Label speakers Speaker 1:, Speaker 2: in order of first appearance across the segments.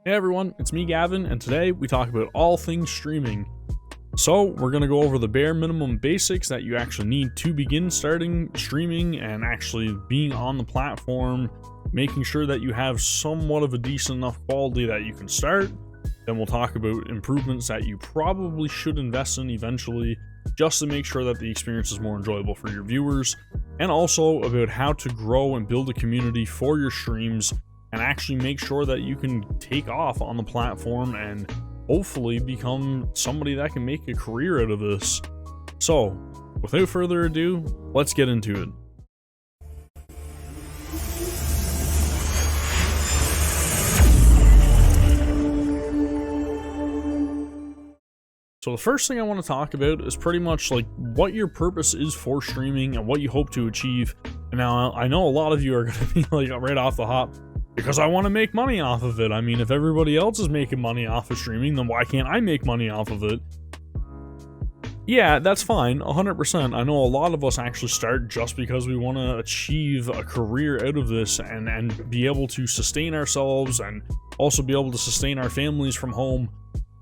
Speaker 1: Hey everyone, it's me Gavin, and today we talk about all things streaming. So we're going to go over the bare minimum basics that you actually need to begin starting streaming and actually being on the platform, making sure that you have somewhat of a decent enough quality that you can start. Then we'll talk about improvements that you probably should invest in eventually, just to make sure that the experience is more enjoyable for your viewers, and also about how to grow and build a community for your streams and actually make sure that you can take off on the platform and hopefully become somebody that can make a career out of this. So, without further ado, let's get into it. So the first thing I want to talk about is pretty much like what your purpose is for streaming and what you hope to achieve. And now I know a lot of you are going to be like right off the hop, because I want to make money off of it. I mean, if everybody else is making money off of streaming, then why can't I make money off of it? Yeah, that's fine, 100%. I know a lot of us actually start just because we want to achieve a career out of this and be able to sustain ourselves and also be able to sustain our families from home,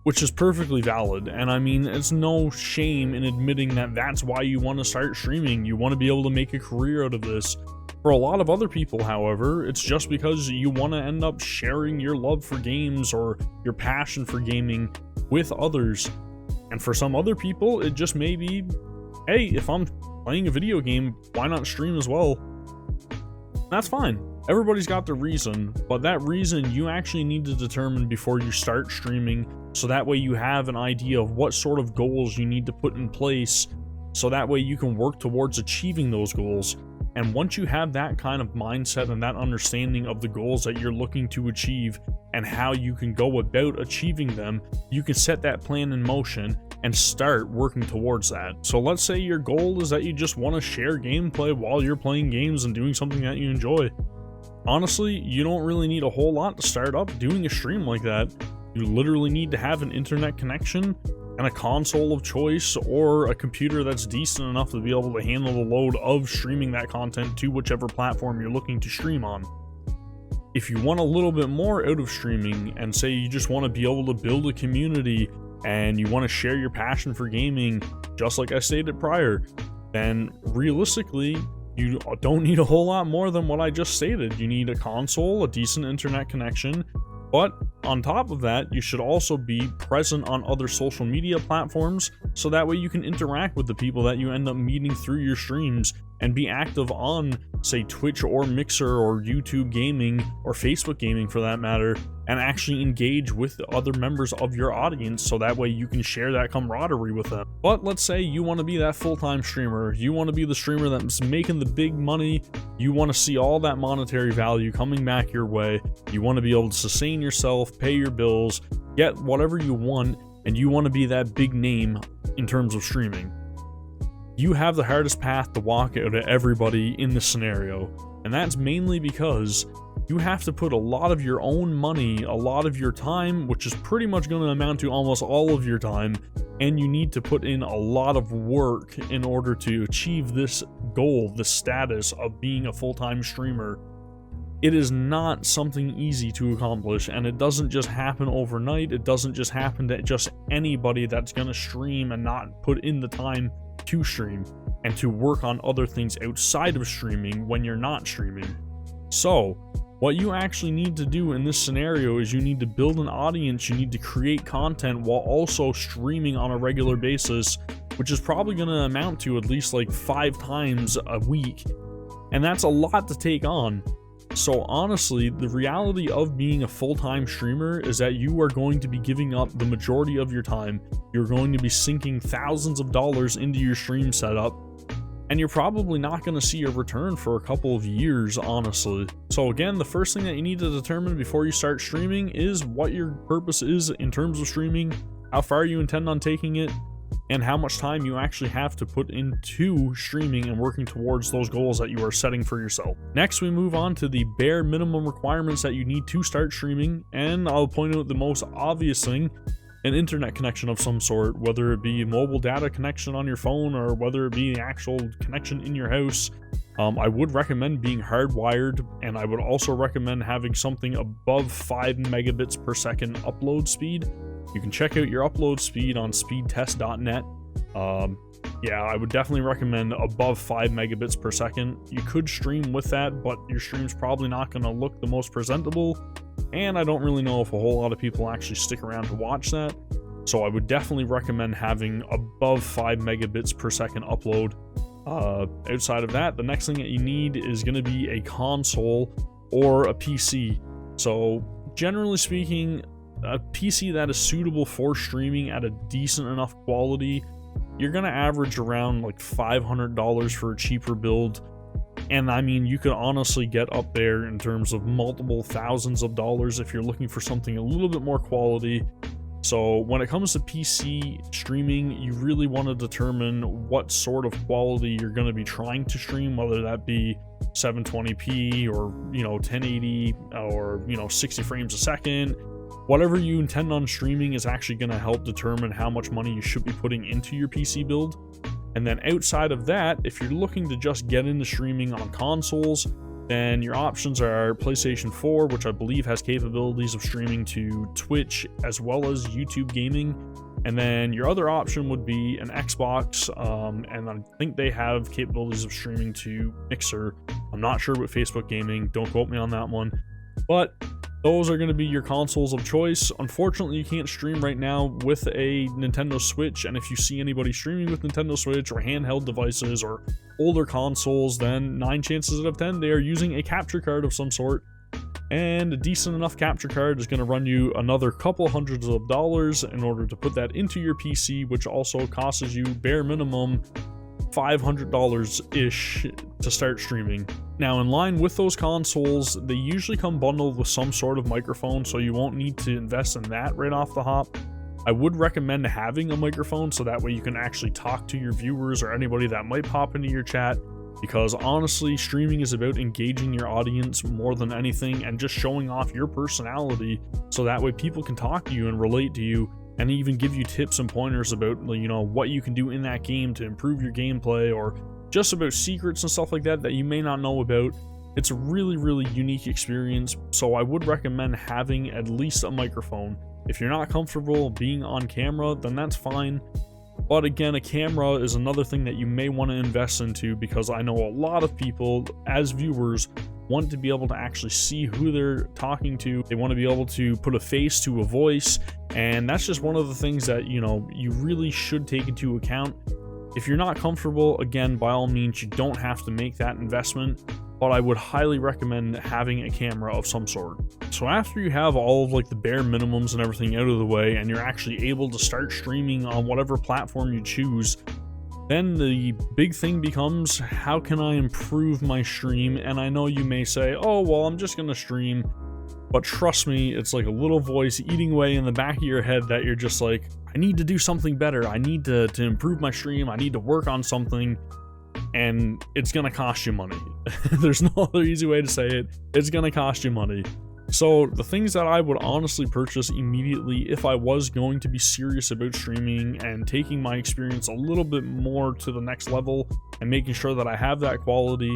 Speaker 1: which is perfectly valid. And I mean, it's no shame in admitting that that's why you want to start streaming. You want to be able to make a career out of this. For a lot of other people, however, it's just because you want to end up sharing your love for games or your passion for gaming with others. And for some other people, it just may be, hey, if I'm playing a video game, why not stream as well? That's fine. Everybody's got their reason, but that reason you actually need to determine before you start streaming, so that way you have an idea of what sort of goals you need to put in place, so that way you can work towards achieving those goals. And once you have that kind of mindset and that understanding of the goals that you're looking to achieve and how you can go about achieving them, you can set that plan in motion and start working towards that. So let's say your goal is that you just want to share gameplay while you're playing games and doing something that you enjoy. Honestly, you don't really need a whole lot to start up doing a stream like that. You literally need to have an internet connection and a console of choice or a computer that's decent enough to be able to handle the load of streaming that content to whichever platform you're looking to stream on. If you want a little bit more out of streaming and say you just want to be able to build a community and you want to share your passion for gaming, just like I stated prior, then realistically, you don't need a whole lot more than what I just stated. You need a console, a decent internet connection, but on top of that, you should also be present on other social media platforms, so that way you can interact with the people that you end up meeting through your streams and be active on, say, Twitch or Mixer or YouTube gaming or Facebook gaming for that matter, and actually engage with the other members of your audience, so that way you can share that camaraderie with them. But let's say you want to be that full-time streamer, you want to be the streamer that's making the big money, you want to see all that monetary value coming back your way, you want to be able to sustain yourself, pay your bills, get whatever you want, and you want to be that big name in terms of streaming. You have the hardest path to walk out of everybody in this scenario, and that's mainly because you have to put a lot of your own money, a lot of your time, which is pretty much going to amount to almost all of your time, and you need to put in a lot of work in order to achieve this goal, the status of being a full-time streamer. It is not something easy to accomplish, and it doesn't just happen overnight. It doesn't just happen to just anybody that's going to stream and not put in the time to stream and to work on other things outside of streaming when you're not streaming. So what you actually need to do in this scenario is you need to build an audience, you need to create content while also streaming on a regular basis, which is probably going to amount to at least like 5 times a week, and that's a lot to take on. So honestly, the reality of being a full-time streamer is that you are going to be giving up the majority of your time. You're going to be sinking thousands of dollars into your stream setup, and you're probably not going to see a return for a couple of years, honestly. So again, the first thing that you need to determine before you start streaming is what your purpose is in terms of streaming, how far you intend on taking it, and how much time you actually have to put into streaming and working towards those goals that you are setting for yourself. Next, we move on to the bare minimum requirements that you need to start streaming, and I'll point out the most obvious thing: an internet connection of some sort, whether it be mobile data connection on your phone or whether it be the actual connection in your house. I would recommend being hardwired, and I would also recommend having something above 5 megabits per second upload speed. You can check out your upload speed on speedtest.net. Yeah, I would definitely recommend above 5 megabits per second. You could stream with that, but your stream's probably not going to look the most presentable, and I don't really know if a whole lot of people actually stick around to watch that. So I would definitely recommend having above 5 megabits per second upload. Outside of that, the next thing that you need is going to be a console or a PC. So generally speaking, a PC that is suitable for streaming at a decent enough quality, you're going to average around like $500 for a cheaper build. And I mean, you could honestly get up there in terms of multiple thousands of dollars if you're looking for something a little bit more quality. So when it comes to PC streaming, you really want to determine what sort of quality you're going to be trying to stream, whether that be 720p or 1080 or 60 frames a second. Whatever you intend on streaming is actually going to help determine how much money you should be putting into your PC build. And then outside of that, if you're looking to just get into streaming on consoles, then your options are PlayStation 4, which I believe has capabilities of streaming to Twitch as well as YouTube gaming. And then your other option would be an Xbox, and I think they have capabilities of streaming to Mixer. I'm not sure about Facebook gaming, don't quote me on that one. But those are going to be your consoles of choice. Unfortunately, you can't stream right now with a Nintendo Switch, and if you see anybody streaming with Nintendo Switch or handheld devices or older consoles, then 9 chances out of 10 they are using a capture card of some sort. And a decent enough capture card is going to run you another couple hundreds of dollars in order to put that into your PC, which also costs you bare minimum $500-ish to start streaming. Now, in line with those consoles, they usually come bundled with some sort of microphone, so you won't need to invest in that right off the hop. I would recommend having a microphone so that way you can actually talk to your viewers or anybody that might pop into your chat, because honestly, streaming is about engaging your audience more than anything and just showing off your personality so that way people can talk to you and relate to you, and even give you tips and pointers about what you can do in that game to improve your gameplay, or just about secrets and stuff like that you may not know about. It's a really, really unique experience, so I would recommend having at least a microphone. If you're not comfortable being on camera, then that's fine. But again, a camera is another thing that you may want to invest into, because I know a lot of people, as viewers, want to be able to actually see who they're talking to. They want to be able to put a face to a voice, and that's just one of the things that you really should take into account. If you're not comfortable, again, by all means, you don't have to make that investment, but I would highly recommend having a camera of some sort. So after you have all of the bare minimums and everything out of the way, and you're actually able to start streaming on whatever platform you choose, then the big thing becomes, how can I improve my stream? And I know you may say, oh, well, I'm just gonna stream. But trust me, it's like a little voice eating away in the back of your head that you're just like, I need to do something better. I need to improve my stream. I need to work on something. And it's going to cost you money. There's no other easy way to say it. It's going to cost you money. So the things that I would honestly purchase immediately if I was going to be serious about streaming and taking my experience a little bit more to the next level and making sure that I have that quality,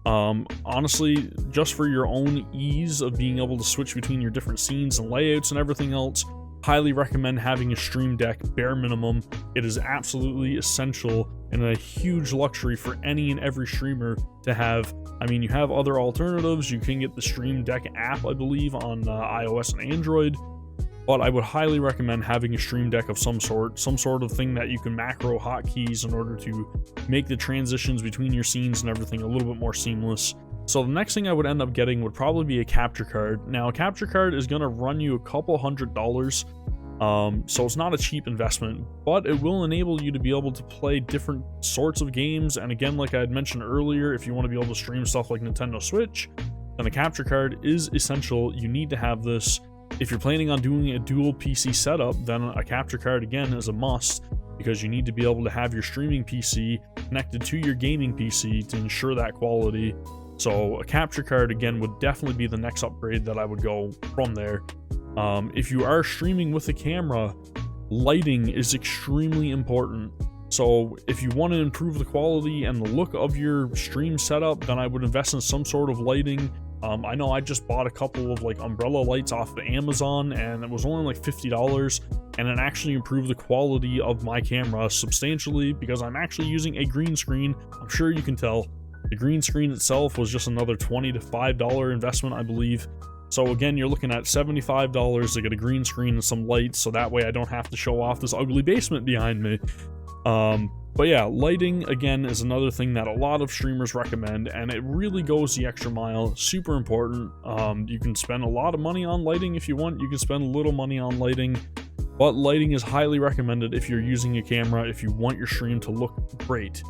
Speaker 1: honestly, just for your own ease of being able to switch between your different scenes and layouts and everything else, highly recommend having a stream deck bare minimum. It is absolutely essential and a huge luxury for any and every streamer to have. I mean, you have other alternatives. You can get the Stream Deck app, I believe, on iOS and Android, but I would highly recommend having a stream deck of some sort of thing that you can macro hotkeys in order to make the transitions between your scenes and everything a little bit more seamless. So the next thing I would end up getting would probably be a capture card. Now, a capture card is going to run you a couple $100s, so it's not a cheap investment, but it will enable you to be able to play different sorts of games. And again, like I had mentioned earlier, if you want to be able to stream stuff like Nintendo Switch, then a capture card is essential. You need to have this. If you're planning on doing a dual PC setup, then a capture card again is a must, because you need to be able to have your streaming PC connected to your gaming PC to ensure that quality. So a capture card again would definitely be the next upgrade that I would go from there. If you are streaming with a camera, lighting is extremely important. So if you want to improve the quality and the look of your stream setup, then I would invest in some sort of lighting. I know I just bought a couple of like umbrella lights off of Amazon, and it was only like $50, and it actually improved the quality of my camera substantially because I'm actually using a green screen. I'm sure you can tell. The green screen itself was just another $20 to $5 investment, I believe. So again, you're looking at $75 to get a green screen and some lights, so that way I don't have to show off this ugly basement behind me. But yeah, lighting, again, is another thing that a lot of streamers recommend, and it really goes the extra mile. Super important. You can spend a lot of money on lighting if you want. You can spend a little money on lighting, but lighting is highly recommended if you're using a camera, if you want your stream to look great.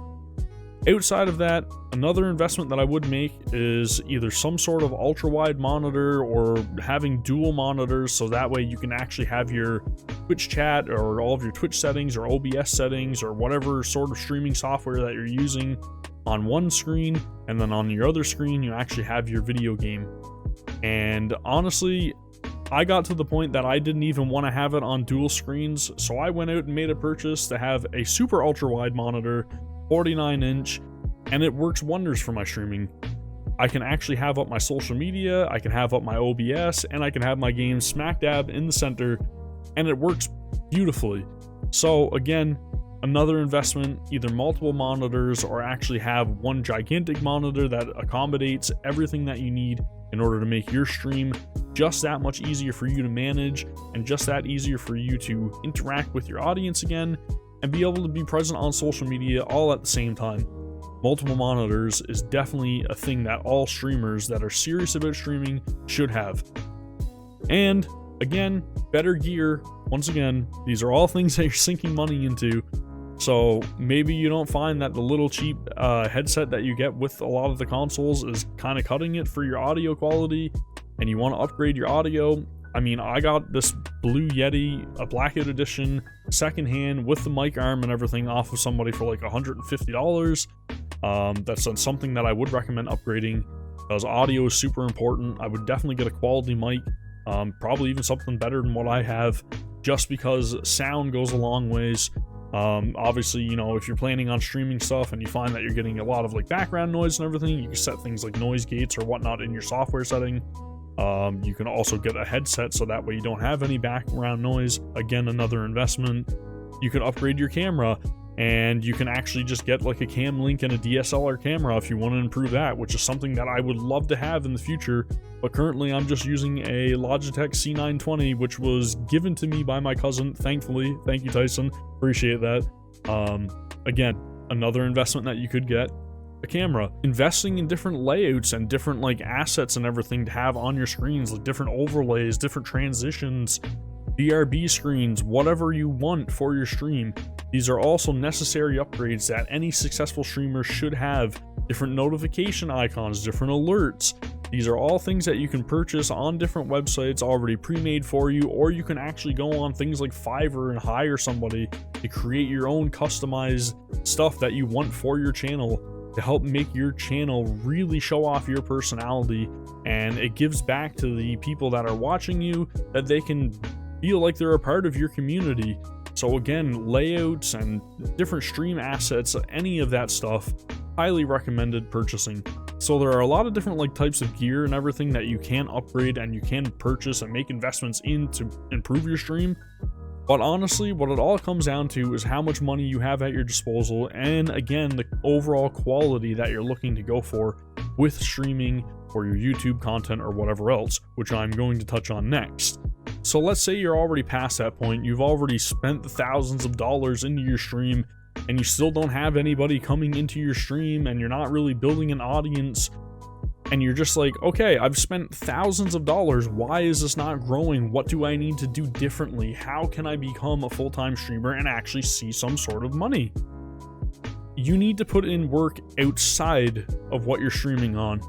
Speaker 1: Outside of that, another investment that I would make is either some sort of ultra-wide monitor or having dual monitors, so that way you can actually have your Twitch chat or all of your Twitch settings or OBS settings or whatever sort of streaming software that you're using on one screen, and then on your other screen you actually have your video game. And honestly, I got to the point that I didn't even want to have it on dual screens, so I went out and made a purchase to have a super ultra-wide monitor, 49-inch, and it works wonders for my streaming. I can actually have up my social media, I can have up my OBS, and I can have my game smack dab in the center, and it works beautifully. So again, another investment, either multiple monitors or actually have one gigantic monitor that accommodates everything that you need in order to make your stream just that much easier for you to manage and just that easier for you to interact with your audience again and be able to be present on social media all at the same time. Multiple monitors is definitely a thing that all streamers that are serious about streaming should have. And again, better gear. Once again, these are all things that you're sinking money into. So maybe you don't find that the little cheap headset that you get with a lot of the consoles is kind of cutting it for your audio quality, and you want to upgrade your audio. I mean, I got this Blue Yeti, a blackout edition, secondhand with the mic arm and everything off of somebody for like $150. That's something that I would recommend upgrading because audio is super important. I would definitely get a quality mic, probably even something better than what I have, just because sound goes a long ways. Obviously, you know, if you're planning on streaming stuff and you find that you're getting a lot of like background noise and everything, you can set things like noise gates or whatnot in your software setting. You can also get a headset so that way you don't have any background noise. Again, another investment. You can upgrade your camera, and you can actually just get like a cam link and a DSLR camera if you want to improve that, which is something that I would love to have in the future. But currently I'm just using a Logitech C920, which was given to me by my cousin, thankfully. Thank you, Tyson. Appreciate that. Again, another investment that you could get. A camera. Investing in different layouts and different like assets and everything to have on your screens, like different overlays, different transitions, BRB screens, whatever you want for your stream. These are also necessary upgrades that any successful streamer should have. Different notification icons, different alerts. These are all things that you can purchase on different websites already pre-made for you, or you can actually go on things like Fiverr and hire somebody to create your own customized stuff that you want for your channel, to help make your channel really show off your personality, and it gives back to the people that are watching you that they can feel like they're a part of your community. So again, layouts and different stream assets, any of that stuff, highly recommended purchasing. So there are a lot of different like types of gear and everything that you can upgrade and you can purchase and make investments in to improve your stream. But honestly, what it all comes down to is how much money you have at your disposal, and again, the overall quality that you're looking to go for with streaming or your YouTube content or whatever else, which I'm going to touch on next. So let's say you're already past that point, you've already spent the thousands of dollars into your stream, and you still don't have anybody coming into your stream, and you're not really building an audience, and you're just like, okay, I've spent thousands of dollars. Why is this not growing? What do I need to do differently? How can I become a full-time streamer and actually see some sort of money? You need to put in work outside of what you're streaming on.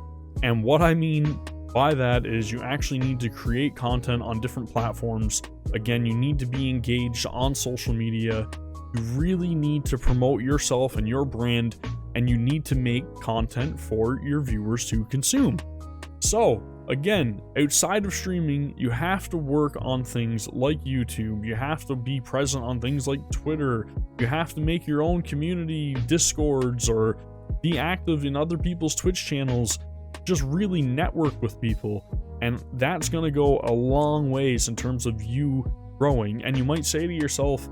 Speaker 1: And what I mean by that is you actually need to create content on different platforms. Again, you need to be engaged on social media. You really need to promote yourself and your brand, and you need to make content for your viewers to consume. So again, outside of streaming, you have to work on things like YouTube. You have to be present on things like Twitter. You have to make your own community Discords or be active in other people's Twitch channels. Just really network with people. And that's going to go a long ways in terms of you growing. And you might say to yourself,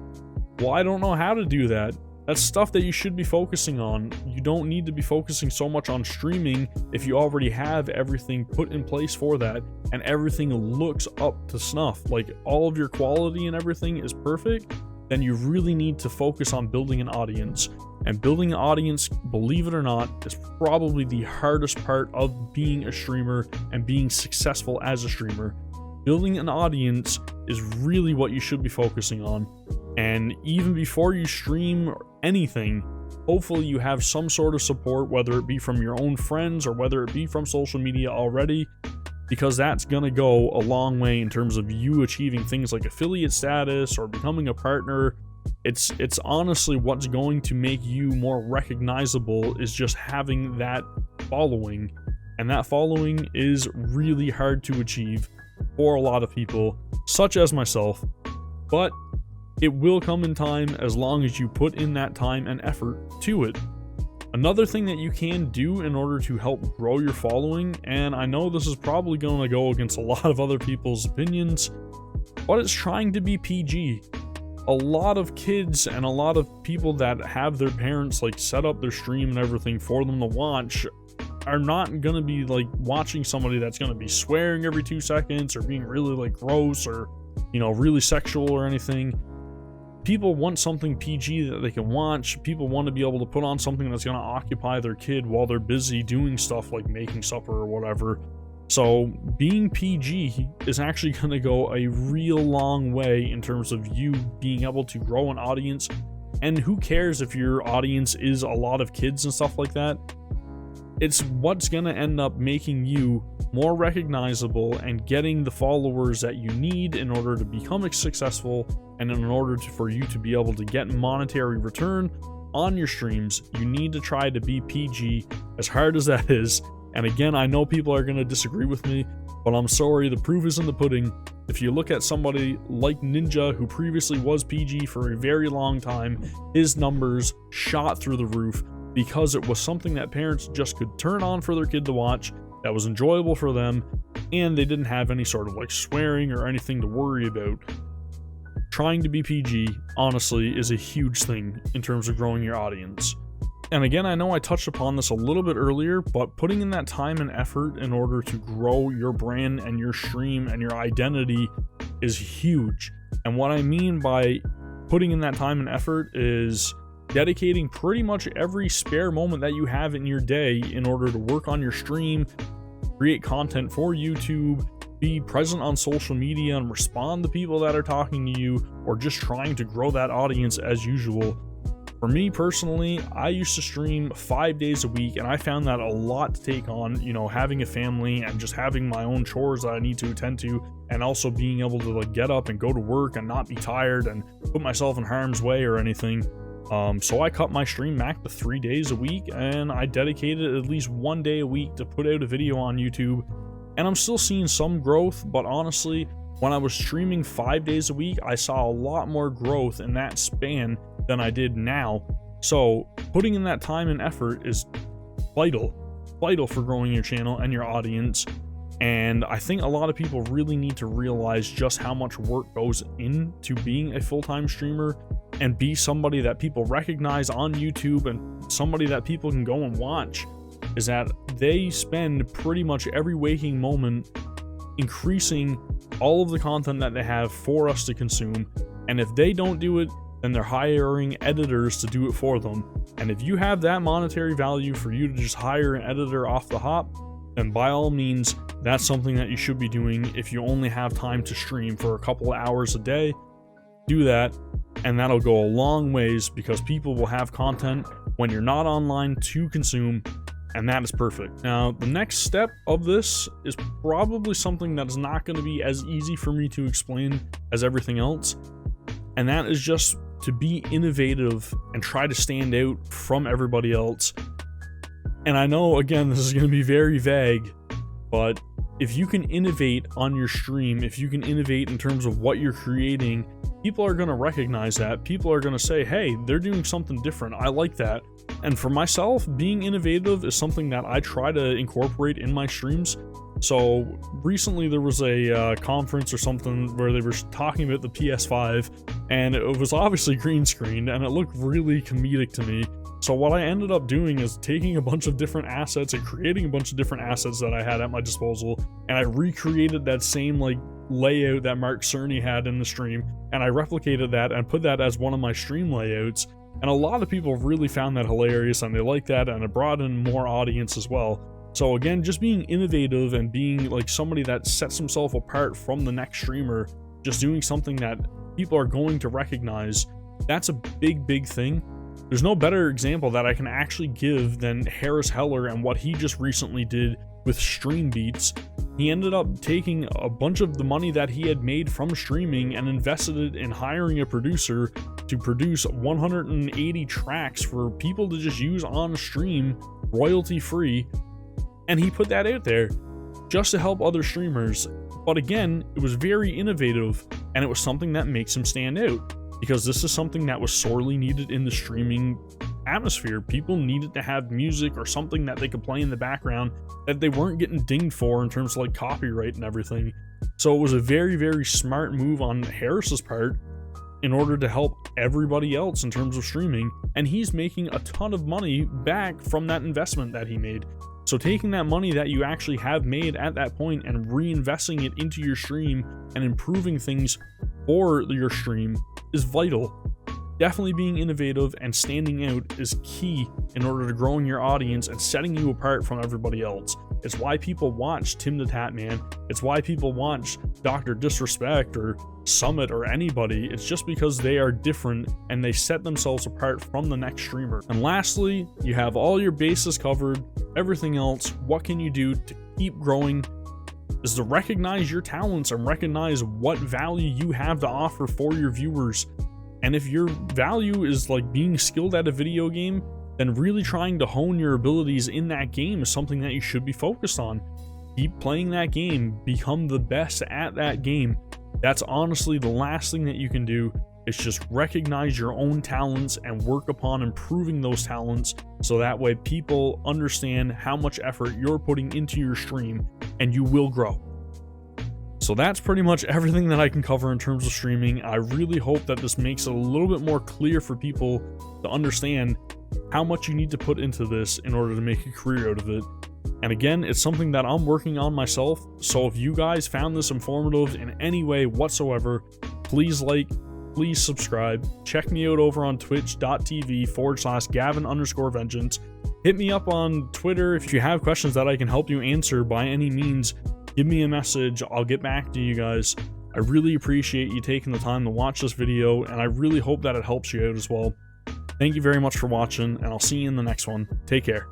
Speaker 1: well, I don't know how to do that. That's stuff that you should be focusing on. You don't need to be focusing so much on streaming if you already have everything put in place for that and everything looks up to snuff. Like all of your quality and everything is perfect, then you really need to focus on building an audience. And building an audience, believe it or not, is probably the hardest part of being a streamer and being successful as a streamer. Building an audience is really what you should be focusing on. And even before you stream anything, hopefully you have some sort of support, whether it be from your own friends or whether it be from social media already, because that's going to go a long way in terms of you achieving things like affiliate status or becoming a partner. It's honestly what's going to make you more recognizable is just having that following. And that following is really hard to achieve for a lot of people, such as myself, but it will come in time as long as you put in that time and effort to it. Another thing that you can do in order to help grow your following, and I know this is probably going to go against a lot of other people's opinions, but it's trying to be PG. A lot of kids and a lot of people that have their parents like set up their stream and everything for them to watch are not going to be like watching somebody that's going to be swearing every 2 seconds or being really like gross or, you know, really sexual or anything. People want something PG that they can watch. People want to be able to put on something that's going to occupy their kid while they're busy doing stuff like making supper or whatever. So being PG is actually going to go a real long way in terms of you being able to grow an audience. And who cares if your audience is a lot of kids and stuff like that? It's what's going to end up making you more recognizable and getting the followers that you need in order to become successful, and in order for you to be able to get monetary return on your streams. You need to try to be PG, as hard as that is. And again, I know people are going to disagree with me, but I'm sorry, the proof is in the pudding. If you look at somebody like Ninja, who previously was PG for a very long time, his numbers shot through the roof because it was something that parents just could turn on for their kid to watch, that was enjoyable for them, and they didn't have any sort of like swearing or anything to worry about. Trying to be PG, honestly, is a huge thing in terms of growing your audience. And again, I know I touched upon this a little bit earlier, but putting in that time and effort in order to grow your brand and your stream and your identity is huge. And what I mean by putting in that time and effort is dedicating pretty much every spare moment that you have in your day in order to work on your stream, create content for YouTube, be present on social media and respond to people that are talking to you, or just trying to grow that audience as usual. For me personally, I used to stream 5 days a week, and I found that a lot to take on, you know, having a family and just having my own chores that I need to attend to, and also being able to like get up and go to work and not be tired and put myself in harm's way or anything. So I cut my stream back to 3 days a week, and I dedicated at least 1 day a week to put out a video on YouTube. And I'm still seeing some growth, but honestly, when I was streaming 5 days a week, I saw a lot more growth in that span than I did now. So putting in that time and effort is vital for growing your channel and your audience. And I think a lot of people really need to realize just how much work goes into being a full-time streamer and be somebody that people recognize on YouTube and somebody that people can go and watch, is that they spend pretty much every waking moment increasing all of the content that they have for us to consume. And if they don't do it, then they're hiring editors to do it for them. And if you have that monetary value for you to just hire an editor off the hop, then by all means, that's something that you should be doing. If you only have time to stream for a couple of hours a day, do that, and that'll go a long ways, because people will have content when you're not online to consume, and that is perfect. Now, the next step of this is probably something that is not going to be as easy for me to explain as everything else, and that is just to be innovative and try to stand out from everybody else. And I know, again, this is going to be very vague, but if you can innovate on your stream, if you can innovate in terms of what you're creating, people are going to recognize that. People are going to say, hey, they're doing something different. I like that. And for myself, being innovative is something that I try to incorporate in my streams. So recently there was a conference or something where they were talking about the PS5, and it was obviously green screened, and it looked really comedic to me. So what I ended up doing is taking a bunch of different assets and creating a bunch of different assets that I had at my disposal, and I recreated that same like layout that Mark Cerny had in the stream, and I replicated that and put that as one of my stream layouts. And a lot of people really found that hilarious, and they liked that, and it brought in more audience as well. So again, just being innovative and being like somebody that sets himself apart from the next streamer, just doing something that people are going to recognize, that's a big thing. There's no better example that I can actually give than Harris Heller and what he just recently did with Stream Beats. He ended up taking a bunch of the money that he had made from streaming and invested it in hiring a producer to produce 180 tracks for people to just use on stream, royalty free. And he put that out there just to help other streamers. But again, it was very innovative, and it was something that makes him stand out, because this is something that was sorely needed in the streaming atmosphere. People needed to have music or something that they could play in the background that they weren't getting dinged for in terms of like copyright and everything. So it was a very smart move on Harris's part in order to help everybody else in terms of streaming, and he's making a ton of money back from that investment that he made. So taking that money that you actually have made at that point and reinvesting it into your stream and improving things for your stream is vital. Definitely being innovative and standing out is key in order to growing your audience and setting you apart from everybody else. It's why people watch Tim the Tatman. It's why people watch Dr. Disrespect or Summit or anybody. It's just because they are different and they set themselves apart from the next streamer. And lastly, you have all your bases covered. Everything else, what can you do to keep growing, is to recognize your talents and recognize what value you have to offer for your viewers. And if your value is like being skilled at a video game, then really trying to hone your abilities in that game is something that you should be focused on. Keep playing that game, become the best at that game. That's honestly the last thing that you can do. It's just recognize your own talents and work upon improving those talents, so that way people understand how much effort you're putting into your stream, and you will grow. So that's pretty much everything that I can cover in terms of streaming. I really hope that this makes it a little bit more clear for people to understand how much you need to put into this in order to make a career out of it. And again, it's something that I'm working on myself. So if you guys found this informative in any way whatsoever, please like, please subscribe. Check me out over on twitch.tv/Gavin_vengeance. Hit me up on Twitter if you have questions that I can help you answer by any means. Give me a message. I'll get back to you guys. I really appreciate you taking the time to watch this video, and I really hope that it helps you out as well. Thank you very much for watching, and I'll see you in the next one. Take care.